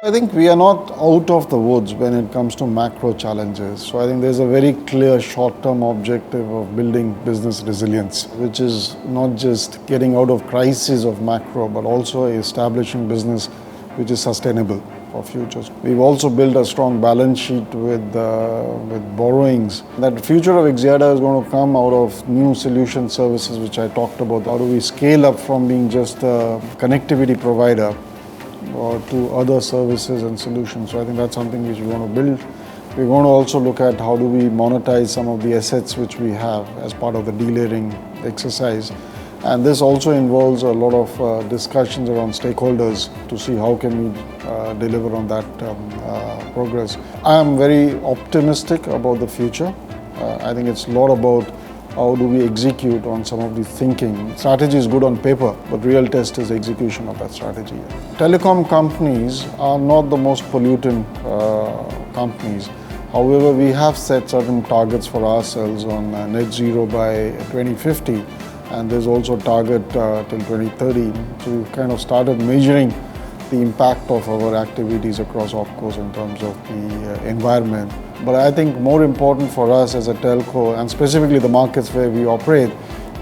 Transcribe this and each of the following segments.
I think we are not out of the woods when it comes to macro challenges. So I think there's a very clear short-term objective of building business resilience, which is not just getting out of crisis of macro, but also establishing business which is sustainable for futures. We've also built a strong balance sheet with borrowings. That future of Exiada is going to come out of new solution services, which I talked about. How do we scale up from being just a connectivity provider or to other services and solutions. So I think that's something which we want to build. We're going to also look at how do we monetize some of the assets which we have as part of the delayering exercise. And this also involves a lot of discussions around stakeholders to see how can we deliver on that progress. I am very optimistic about the future. I think it's a lot about how do we execute on some of the thinking. Strategy is good on paper, but real test is execution of that strategy. Telecom companies are not the most pollutant companies. However, we have set certain targets for ourselves on net zero by 2050, and there's also a target till 2030. So we've kind of started measuring the impact of our activities across OpCos in terms of the environment. But I think more important for us as a telco, and specifically the markets where we operate,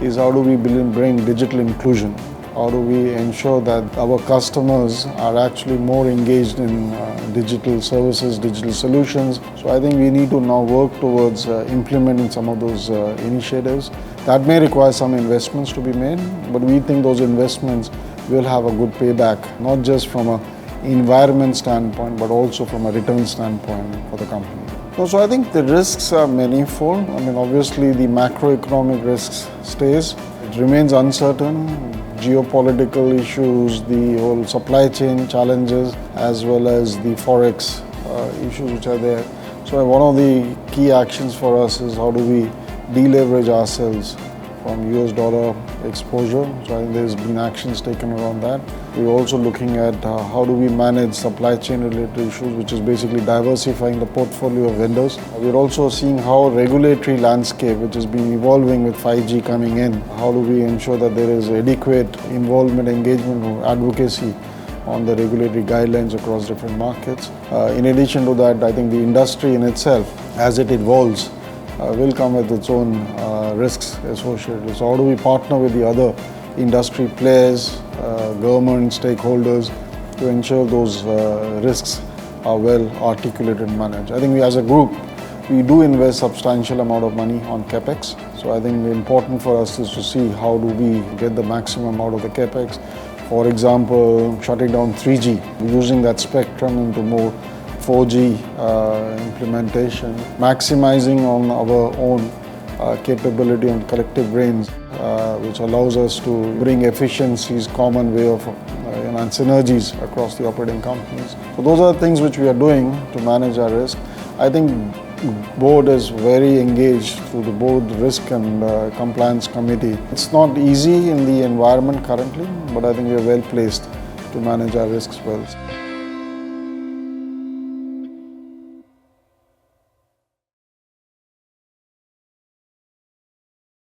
is how do we bring digital inclusion? How do we ensure that our customers are actually more engaged in digital services, digital solutions? So I think we need to now work towards implementing some of those initiatives. That may require some investments to be made, but we think those investments will have a good payback, not just from an environment standpoint, but also from a return standpoint for the company. So I think the risks are manifold. I mean, obviously the macroeconomic risks stays. It remains uncertain. Geopolitical issues, the whole supply chain challenges, as well as the forex issues which are there. So one of the key actions for us is how do we deleverage ourselves from US dollar exposure. So I think there's been actions taken around that. We're also looking at how do we manage supply chain related issues, which is basically diversifying the portfolio of vendors. We're also seeing how regulatory landscape, which has been evolving with 5G coming in, how do we ensure that there is adequate involvement, engagement, advocacy on the regulatory guidelines across different markets. In addition to that, I think the industry in itself, as it evolves, will come with its own risks associated. So how do we partner with the other industry players, government stakeholders to ensure those risks are well articulated and managed? I think we as a group, we do invest substantial amount of money on CapEx. So I think important for us is to see how do we get the maximum out of the CapEx. For example, shutting down 3G, using that spectrum into more 4G implementation, maximizing on our own capability on collective brains, which allows us to bring efficiencies, common way of and synergies across the operating companies. So those are things which we are doing to manage our risk. I think board is very engaged through the board risk and compliance committee. It's not easy in the environment currently, but I think we are well placed to manage our risks well.